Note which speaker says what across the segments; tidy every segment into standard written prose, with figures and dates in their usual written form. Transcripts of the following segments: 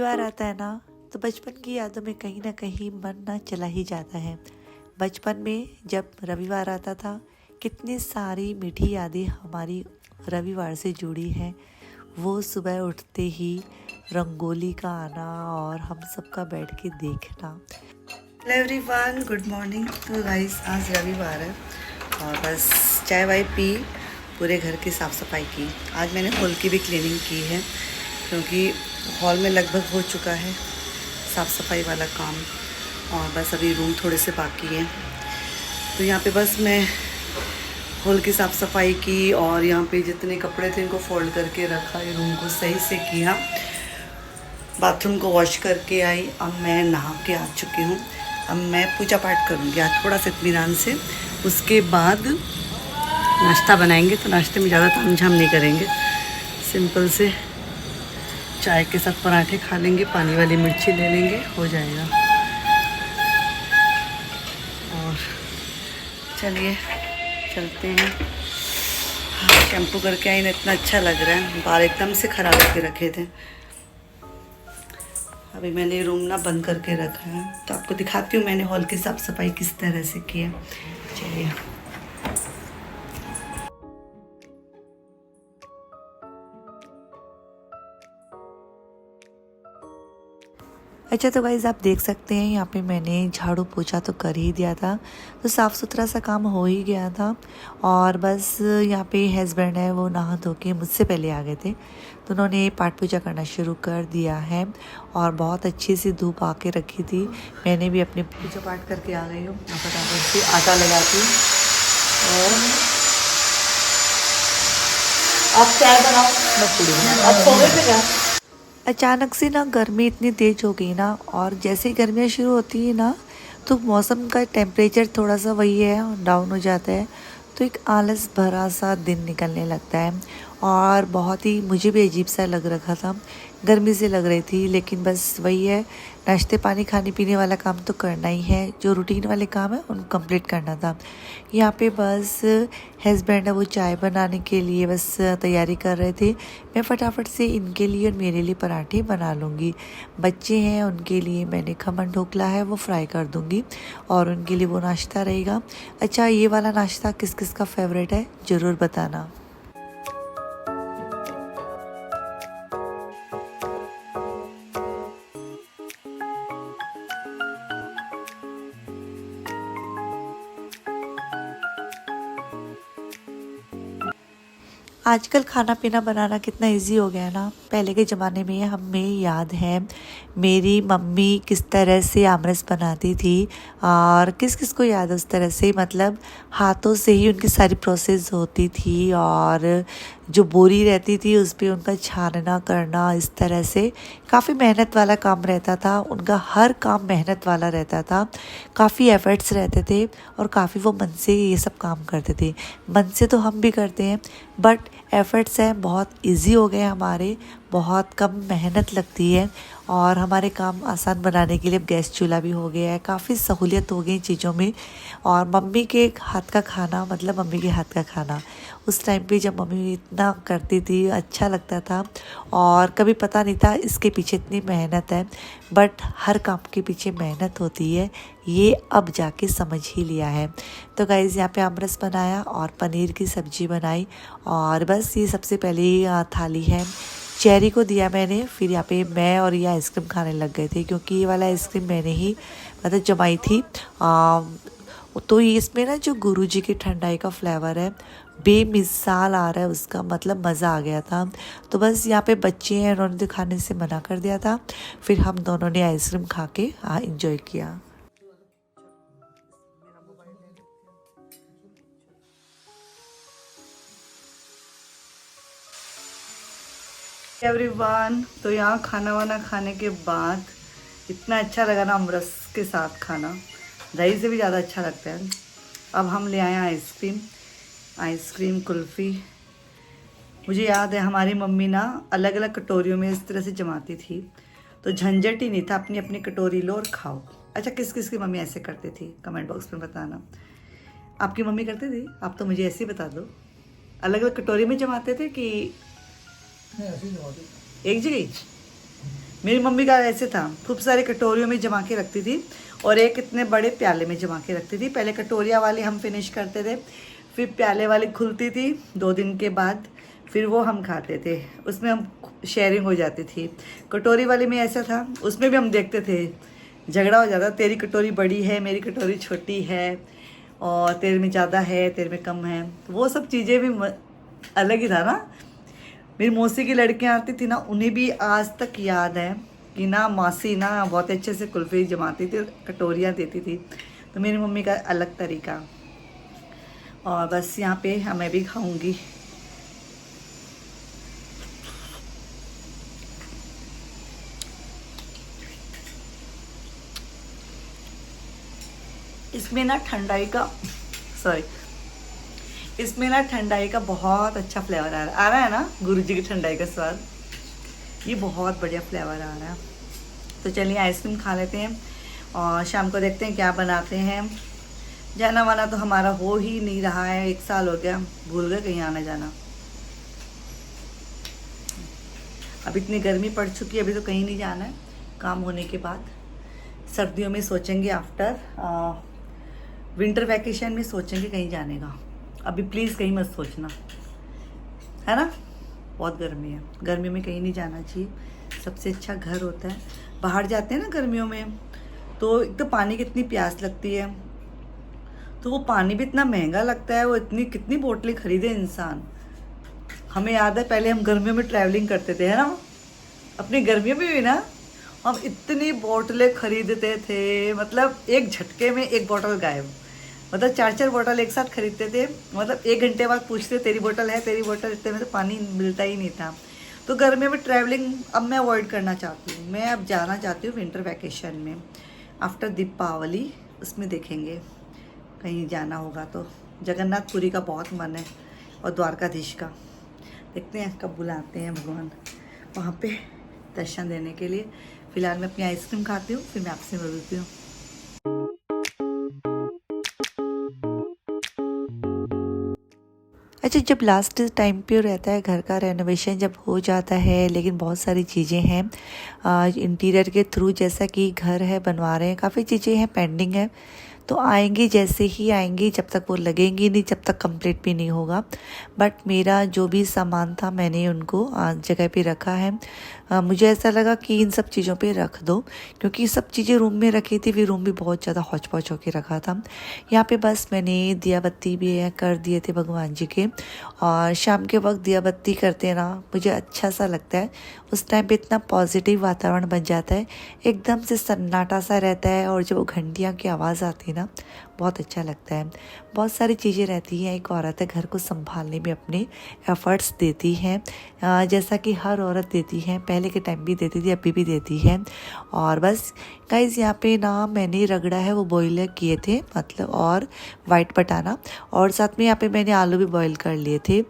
Speaker 1: रविवार आता है ना तो बचपन की यादों में कहीं ना कहीं मन ना चला ही जाता है। बचपन में जब रविवार आता था कितनी सारी मीठी यादें हमारी रविवार से जुड़ी हैं। वो सुबह उठते ही रंगोली का आना और हम सबका बैठ के देखना। Hello everyone, good morning. तो गाइस आज रविवार है और बस चाय वाय पी, पूरे घर की साफ़ सफाई की। आज मैंने हॉल की भी क्लीनिंग की है क्योंकि हॉल में लगभग हो चुका है साफ़ सफाई वाला काम और बस अभी रूम थोड़े से बाकी हैं। तो यहाँ पे बस मैं हॉल की साफ़ सफाई की और यहाँ पे जितने कपड़े थे इनको फोल्ड करके रखा, ये रूम को सही से किया, बाथरूम को वॉश करके आई। अब मैं नहा के आ चुकी हूँ। अब मैं पूजा पाठ करूँगी आज थोड़ा सा इत्मीनान से। उसके बाद नाश्ता बनाएंगे। तो नाश्ते में ज़्यादा तामझाम नहीं करेंगे, सिंपल से चाय के साथ पराठे खा लेंगे, पानी वाली मिर्ची ले लेंगे, हो जाएगा। और चलिए चलते हैं। शैम्पू करके आई ना, इतना अच्छा लग रहा है। बाल एकदम से ख़राब करके रखे थे। अभी मैंने रूम ना बंद करके रखा है तो आपको दिखाती हूँ मैंने हॉल की साफ़ सफाई किस तरह से की है। चलिए। अच्छा तो गाइज़ आप देख सकते हैं यहाँ पे मैंने झाड़ू पोछा तो कर ही दिया था, तो साफ़ सुथरा सा काम हो ही गया था। और बस यहाँ पे हस्बैंड है वो नहा धो के मुझसे पहले आ गए थे, तो उन्होंने पाठ पूजा करना शुरू कर दिया है और बहुत अच्छी सी धूप आके रखी थी। मैंने भी अपने पूजा पाठ करके आ गई हूँ। फटाफट से आटा लगाती हूँ और आप चाय बनाओ, मैं पूरी बनाऊँ। आप सो गए थे क्या? अचानक से ना गर्मी इतनी तेज़ हो गई ना, और जैसे ही गर्मियाँ शुरू होती है ना तो मौसम का टेम्परेचर थोड़ा सा वही है, डाउन हो जाता है। तो एक आलस भरा सा दिन निकलने लगता है और बहुत ही मुझे भी अजीब सा लग रखा था, गर्मी से लग रही थी। लेकिन बस वही है, नाश्ते पानी खाने पीने वाला काम तो करना ही है, जो रूटीन वाले काम है उनको कंप्लीट करना था। यहाँ पे बस हस्बैंड है वो चाय बनाने के लिए बस तैयारी कर रहे थे। मैं फटाफट से इनके लिए और मेरे लिए पराठे बना लूँगी। बच्चे हैं उनके लिए मैंने खमन ढोकला है वो फ्राई कर दूँगी और उनके लिए वो नाश्ता रहेगा। अच्छा, ये वाला नाश्ता किस किस का फेवरेट है ज़रूर बताना। आजकल खाना पीना बनाना कितना इजी हो गया है ना। पहले के ज़माने में हमें याद है मेरी मम्मी किस तरह से आमरस बनाती थी, और किस किस को याद है उस तरह से, मतलब हाथों से ही उनकी सारी प्रोसेस होती थी और जो बोरी रहती थी उस पर उनका छानना करना, इस तरह से काफ़ी मेहनत वाला काम रहता था। उनका हर काम मेहनत वाला रहता था, काफ़ी एफ़र्ट्स रहते थे और काफ़ी वो मन से ये सब काम करते थे। मन से तो हम भी करते हैं बट एफ़र्ट्स हैं बहुत इजी हो गए हमारे, बहुत कम मेहनत लगती है और हमारे काम आसान बनाने के लिए अब गैस चूल्हा भी हो गया है, काफ़ी सहूलियत हो गई चीज़ों में। और मम्मी के हाथ का खाना, मतलब मम्मी के हाथ का खाना उस टाइम पे जब मम्मी इतना करती थी अच्छा लगता था और कभी पता नहीं था इसके पीछे इतनी मेहनत है। बट हर काम के पीछे मेहनत होती है, ये अब जाके समझ ही लिया है। तो गाइज़ यहाँ पे आमरस बनाया और पनीर की सब्ज़ी बनाई और बस ये सबसे पहली थाली है। चेरी को दिया मैंने, फिर यहाँ पे मैं और ये आइसक्रीम खाने लग गए थे क्योंकि ये वाला आइसक्रीम मैंने ही मतलब जमाई थी। तो इसमें ना जो गुरुजी की ठंडाई का फ्लेवर है बेमिसाल आ रहा है, उसका मतलब मज़ा आ गया था। तो बस यहाँ पे बच्चे हैं, उन्होंने तो खाने से मना कर दिया था, फिर हम दोनों ने आइसक्रीम खा के इंजॉय किया। एवरीवन, तो यहाँ खाना वाना खाने के बाद इतना अच्छा लगा ना अमरस के साथ खाना, दही से भी ज़्यादा अच्छा लगता है। अब हम ले आए आइसक्रीम, आइसक्रीम कुल्फ़ी। मुझे याद है हमारी मम्मी ना अलग अलग कटोरियों में इस तरह से जमाती थी, तो झंझट ही नहीं था, अपनी अपनी कटोरी लो और खाओ। अच्छा, किस किस की मम्मी ऐसे करती थी कमेंट बॉक्स में बताना। आपकी मम्मी करती थी? आप तो मुझे ऐसे ही बता दो। अलग अलग कटोरी में जमाते थे कि एक जगह?
Speaker 2: मेरी मम्मी का ऐसे था, खूब सारे कटोरियों में जमा के रखती थी और एक इतने बड़े प्याले में जमा के रखती थी। पहले कटोरिया वाली हम फिनिश करते थे, फिर प्याले वाली खुलती थी 2 दिन के बाद, फिर वो हम खाते थे, उसमें हम शेयरिंग हो जाती थी। कटोरी वाली में ऐसा था, उसमें भी हम देखते थे, झगड़ा हो जाता, तेरी कटोरी बड़ी है, मेरी कटोरी छोटी है, और तेरे में ज़्यादा है, तेरे में कम है। तो वो सब चीज़ें भी अलग ही था ना। मेरी मौसी की लड़कियां आती थी ना, उन्हें भी आज तक याद है कि ना मासी ना बहुत अच्छे से कुल्फ़ी जमाती थी, कटोरियाँ देती थी। तो मेरी मम्मी का अलग तरीका। और बस यहाँ पे मैं भी खाऊंगी। इसमें ना ठंडाई का सॉरी इसमें ना ठंडाई का बहुत अच्छा फ्लेवर आ रहा है ना, गुरु जी की ठंडाई का स्वाद। ये बहुत बढ़िया फ्लेवर आ रहा है। तो चलिए आइसक्रीम खा लेते हैं और शाम को देखते हैं क्या बनाते हैं। जाना वाना तो हमारा हो ही नहीं रहा है, 1 साल हो गया, भूल गए कहीं आना जाना। अब इतनी गर्मी पड़ चुकी है, अभी तो कहीं नहीं जाना है, काम होने के बाद सर्दियों में सोचेंगे, आफ्टर विंटर वैकेशन में सोचेंगे कहीं जाने का। अभी प्लीज़ कहीं मत सोचना, है ना, बहुत गर्मी है, गर्मी में कहीं नहीं जाना चाहिए। सबसे अच्छा घर होता है। बाहर जाते हैं ना गर्मियों में, तो एक तो पानी की इतनी प्यास लगती है, तो वो पानी भी इतना महंगा लगता है, वो इतनी कितनी बोतलें खरीदे इंसान। हमें याद है पहले हम गर्मियों में ट्रैवलिंग करते थे, है ना, अपनी गर्मियों में भी ना हम इतनी बोतलें खरीदते थे, मतलब एक झटके में एक बोतल गायब, मतलब 4-4 बोतल एक साथ खरीदते थे। मतलब 1 घंटे बाद पूछते तेरी बोतल है, तेरी बोतल, इतने में तो पानी मिलता ही नहीं था। तो गर्मियों में ट्रैवलिंग अब मैं अवॉइड करना चाहती हूँ। मैं अब जाना चाहती हूँ विंटर वैकेशन में, आफ्टर दीपावली, उसमें देखेंगे कहीं जाना होगा तो। जगन्नाथपुरी का बहुत मन है और द्वारकाधीश का, देखते हैं कब बुलाते हैं भगवान वहाँ पे दर्शन देने के लिए। फ़िलहाल मैं अपनी आइसक्रीम खाती हूँ, फिर मैं आपसे मिलती हूँ।
Speaker 1: अच्छा, जब लास्ट टाइम पे रहता है घर का रेनोवेशन जब हो जाता है, लेकिन बहुत सारी चीज़ें हैं इंटीरियर के थ्रू, जैसा कि घर है बनवा रहे हैं, काफ़ी चीज़ें हैं पेंडिंग है, तो आएंगी, जैसे ही आएंगी, जब तक वो लगेंगी नहीं, जब तक कंप्लीट भी नहीं होगा। बट मेरा जो भी सामान था मैंने उनको जगह पे रखा है। मुझे ऐसा लगा कि इन सब चीज़ों पे रख दो, क्योंकि सब चीज़ें रूम में रखी थी, फिर रूम भी बहुत ज़्यादा हौच पौच होके रखा था। यहाँ पे बस मैंने दिया बत्ती भी कर दिए थे भगवान जी के, और शाम के वक्त दिया बत्ती करते ना मुझे अच्छा सा लगता है। उस टाइम पे इतना पॉजिटिव वातावरण बन जाता है, एकदम से सन्नाटा सा रहता है, और जब वो घंटियाँ की आवाज़ आती है ना, बहुत अच्छा लगता है। बहुत सारी चीज़ें रहती हैं, एक औरत है घर को संभालने में अपने एफ़र्ट्स देती है, जैसा कि हर औरत देती है, पहले के टाइम भी देती थी, अभी भी देती है। और बस गाइस, यहाँ पे ना मैंने रगड़ा है वो बॉयल किए थे, मतलब, और वाइट बटाना, और साथ में यहाँ पे मैंने आलू भी बॉईल कर लिए थे।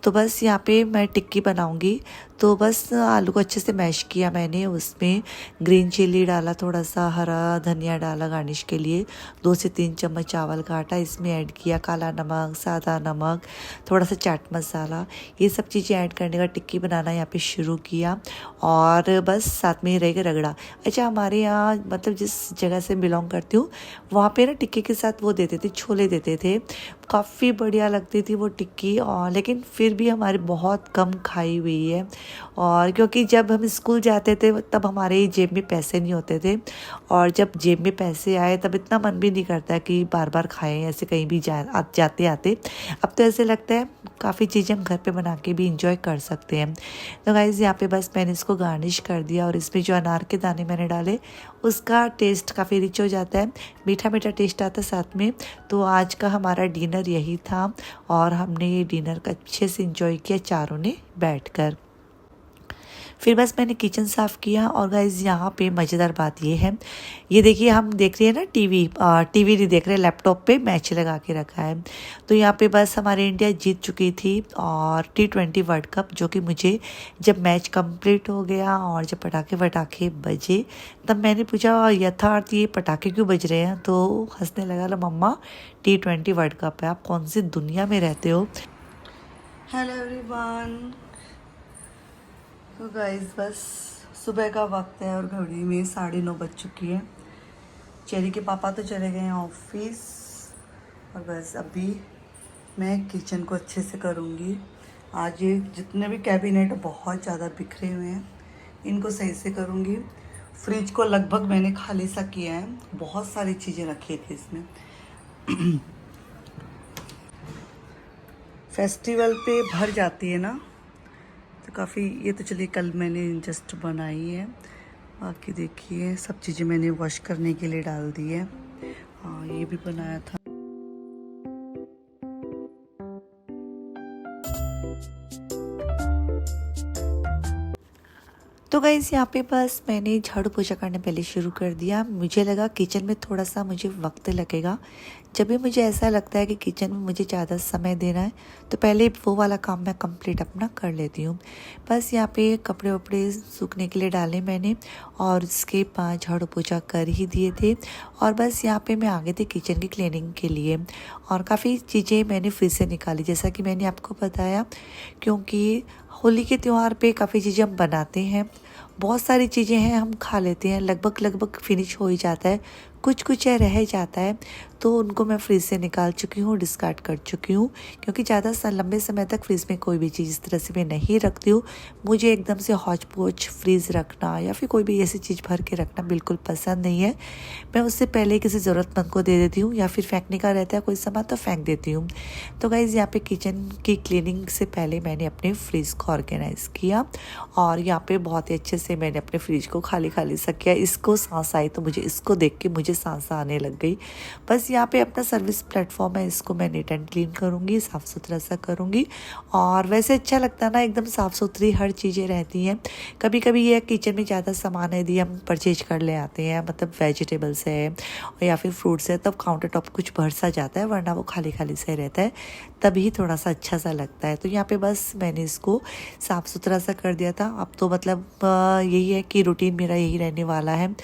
Speaker 1: तो बस यहाँ पे मैं टिक्की बनाऊंगी, तो बस आलू को अच्छे से मैश किया मैंने, उसमें ग्रीन चिली डाला, थोड़ा सा हरा धनिया डाला गार्निश के लिए, 2 से 3 चम्मच चावल का आटा इसमें ऐड किया, काला नमक, सादा नमक, थोड़ा सा चाट मसाला, ये सब चीज़ें ऐड करने का टिक्की बनाना यहाँ पे शुरू किया। और बस साथ में ही रहेगा रगड़ा। अच्छा, हमारे यहाँ मतलब जिस जगह से बिलोंग करती हूँ, वहाँ पे ना टिक्की के साथ वो देते थे, छोले देते थे, काफ़ी बढ़िया लगती थी वो टिक्की। और लेकिन फिर भी हमारी बहुत कम खाई हुई है, और क्योंकि जब हम स्कूल जाते थे तब हमारे जेब में पैसे नहीं होते थे, और जब जेब में पैसे आए तब इतना मन भी नहीं करता कि बार बार खाएं ऐसे कहीं भी जाते आते। अब तो ऐसे लगता है काफ़ी चीज़ें हम घर पे बना के भी इंजॉय कर सकते हैं। तो गाइज़, यहाँ पे बस मैंने इसको गार्निश कर दिया, और इसमें जो अनार के दाने मैंने डाले उसका टेस्ट काफ़ी रिच हो जाता है, मीठा मीठा टेस्ट आता है साथ में। तो आज का हमारा डिनर यही था, और हमने ये डिनर का अच्छे से इंजॉय किया चारों ने बैठकर। फिर बस मैंने किचन साफ़ किया। और गाइज़, यहाँ पे मज़ेदार बात ये है, ये देखिए हम देख रहे हैं ना टीवी नहीं देख रहे, लैपटॉप पे मैच लगा के रखा है। तो यहाँ पे बस हमारे इंडिया जीत चुकी थी, और T20 वर्ल्ड कप, जो कि मुझे जब मैच कंप्लीट हो गया और जब पटाखे वटाखे बजे, तब मैंने पूछा यथार्थ ये पटाखे क्यों बज रहे हैं, तो हंसने लगा, लो मम्मा T20 वर्ल्ड कप है, आप कौन सी दुनिया में रहते हो। Hello everyone. तो गाइस, बस
Speaker 2: सुबह का वक्त है और घड़ी में 9:30 बज चुकी है। चेरी के पापा तो चले गए हैं ऑफिस और बस अभी मैं किचन को अच्छे से करूँगी। आज ये जितने भी कैबिनेट बहुत ज़्यादा बिखरे हुए हैं, इनको सही से करूँगी। फ्रिज को लगभग मैंने खाली सा किया है, बहुत सारी चीज़ें रखी थी इसमें। फेस्टिवल पे भर जाती है ना, तो काफ़ी। ये तो चलिए कल मैंने जस्ट बनाई है, बाकी देखिए सब चीज़ें मैंने वॉश करने के लिए डाल दी है। हाँ, ये भी बनाया था।
Speaker 1: तो गाइस यहाँ पे बस मैंने झाड़ू पोछा करने पहले शुरू कर दिया। मुझे लगा किचन में थोड़ा सा मुझे वक्त लगेगा। जब भी मुझे ऐसा लगता है कि किचन में मुझे ज़्यादा समय देना है तो पहले वो वाला काम मैं कंप्लीट अपना कर लेती हूँ। बस यहाँ पे कपड़े वपड़े सूखने के लिए डाले मैंने और उसके बाद झाड़ू पोछा कर ही दिए थे। और बस यहाँ पे मैं आ गई थी किचन की क्लीनिंग के लिए और काफ़ी चीज़ें मैंने फ्रिज से निकाली, जैसा कि मैंने आपको बताया, क्योंकि होली के त्यौहार पे काफ़ी चीज़ें हम बनाते हैं। बहुत सारी चीज़ें हैं हम खा लेते हैं, लगभग फिनिश हो ही जाता है, कुछ रह जाता है, तो उनको मैं फ्रिज से निकाल चुकी हूँ, डिस्कार्ड कर चुकी हूँ। क्योंकि ज़्यादा लंबे समय तक फ्रिज में कोई भी चीज़ इस तरह से मैं नहीं रखती हूँ। मुझे एकदम से हौच पौच फ्रीज रखना या फिर कोई भी ऐसी चीज़ भर के रखना बिल्कुल पसंद नहीं है। मैं उससे पहले किसी ज़रूरतमंद को दे देती हूँ या फिर फेंकने का रहता है कोई सामान तो फेंक देती हूँ। तो गाइज़ यहाँ पे किचन की क्लीनिंग से पहले मैंने अपने फ्रिज को ऑर्गेनाइज़ किया और यहाँ पे बहुत ही अच्छे से मैंने अपने फ्रिज को खाली सा किया। इसको सांस आई तो मुझे इसको देख के मुझे सांस आने लग गई। बस यहाँ पे अपना सर्विस प्लेटफॉर्म है, इसको मैं नीट एंड क्लीन करूँगी, साफ़ सुथरा सा करूँगी। और वैसे अच्छा लगता है ना, एकदम साफ़ सुथरी हर चीज़ें रहती हैं। कभी कभी ये किचन में ज़्यादा सामान है यदि हम परचेज कर ले आते हैं, मतलब वेजिटेबल्स है या फिर फ्रूट्स है, तब काउंटर टॉप कुछ भर सा जाता है, वरना वो खाली से रहता है, तभी थोड़ा सा अच्छा सा लगता है। तो यहाँ पे बस मैंने इसको साफ़ सुथरा सा कर दिया था। अब तो मतलब यही है कि रूटीन मेरा यही रहने वाला है।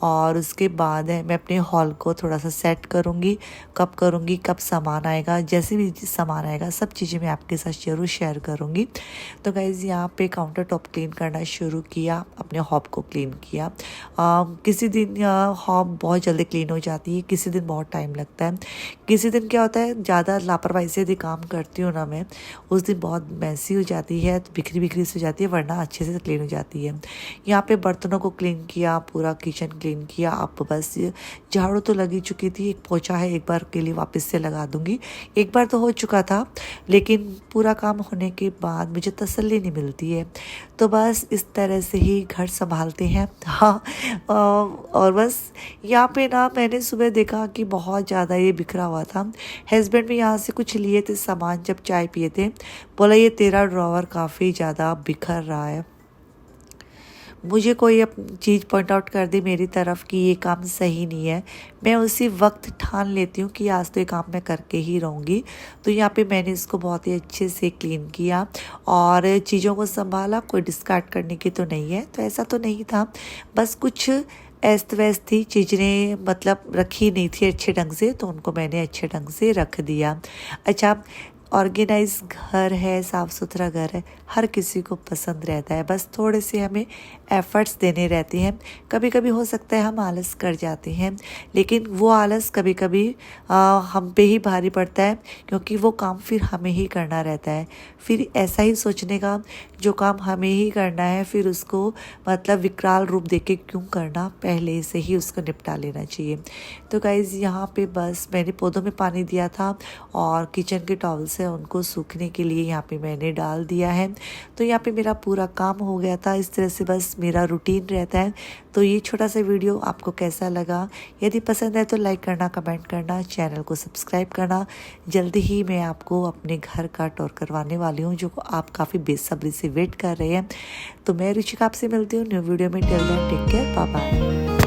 Speaker 1: और उसके बाद है मैं अपने हॉल को थोड़ा सा सेट करूँगी, कब सामान आएगा, जैसे भी सामान आएगा सब चीज़ें मैं आपके साथ ज़रूर शेयर करूँगी। तो गाइज़ यहाँ पे काउंटर टॉप क्लीन करना शुरू किया, अपने हॉब को क्लीन किया। किसी दिन हॉब बहुत जल्दी क्लीन हो जाती है, किसी दिन बहुत टाइम लगता है। किसी दिन क्या होता है, ज़्यादा लापरवाही से यदि काम करती हूँ ना मैं, उस दिन बहुत मैसी हो जाती है, तो बिखरी से हो जाती है, वरना अच्छे से क्लीन हो जाती है। यहाँ पे बर्तनों को क्लीन किया, पूरा किचन क्लीन किया। अब बस झाड़ू तो लगी चुकी थी, एक पोछा है एक बार के लिए वापस से लगा दूंगी। एक बार तो हो चुका था, लेकिन पूरा काम होने के बाद मुझे तसल्ली नहीं मिलती है। तो बस इस तरह से ही घर संभालते हैं। हाँ, और बस यहाँ पे ना मैंने सुबह देखा कि बहुत ज़्यादा ये बिखरा हुआ था। हस्बैंड भी यहाँ से कुछ लिए थे सामान, जब चाय पिए थे, बोला ये तेरा ड्रॉवर काफ़ी ज़्यादा बिखर रहा है। मुझे कोई चीज़ पॉइंट आउट कर दे मेरी तरफ कि ये काम सही नहीं है, मैं उसी वक्त ठान लेती हूँ कि आज तो ये काम मैं करके ही रहूँगी। तो यहाँ पे मैंने इसको बहुत ही अच्छे से क्लीन किया और चीज़ों को संभाला। कोई डिस्कार्ड करने की तो नहीं है, तो ऐसा तो नहीं था, बस कुछ अस्त व्यस्त थी चीज़ें, मतलब रखी नहीं थी अच्छे ढंग से, तो उनको मैंने अच्छे ढंग से रख दिया। अच्छा, ऑर्गेनाइज घर है, साफ़ सुथरा घर है, हर किसी को पसंद रहता है, बस थोड़े से हमें एफ़र्ट्स देने रहते हैं। कभी कभी हो सकता है हम आलस कर जाते हैं, लेकिन वो आलस कभी कभी हम पे ही भारी पड़ता है, क्योंकि वो काम फिर हमें ही करना रहता है। फिर ऐसा ही सोचने का, जो काम हमें ही करना है फिर उसको मतलब विकराल रूप देके क्यों करना, पहले से ही उसको निपटा लेना चाहिए। तो गाइज़ यहाँ पे बस मैंने पौधों में पानी दिया था और किचन के टॉवल्स है उनको सूखने के लिए यहाँ पे मैंने डाल दिया है। तो यहाँ पे मेरा पूरा काम हो गया था। इस तरह से बस मेरा रूटीन रहता है। तो ये छोटा सा वीडियो आपको कैसा लगा, यदि पसंद है तो लाइक करना, कमेंट करना, चैनल को सब्सक्राइब करना। जल्दी ही मैं आपको अपने घर का टूर करवाने वाली हूँ, जो आप काफ़ी बेसब्री से वेट कर रहे हैं। तो मैं रुचिका आपसे मिलती हूँ न्यू वीडियो में। Till then take care, bye bye.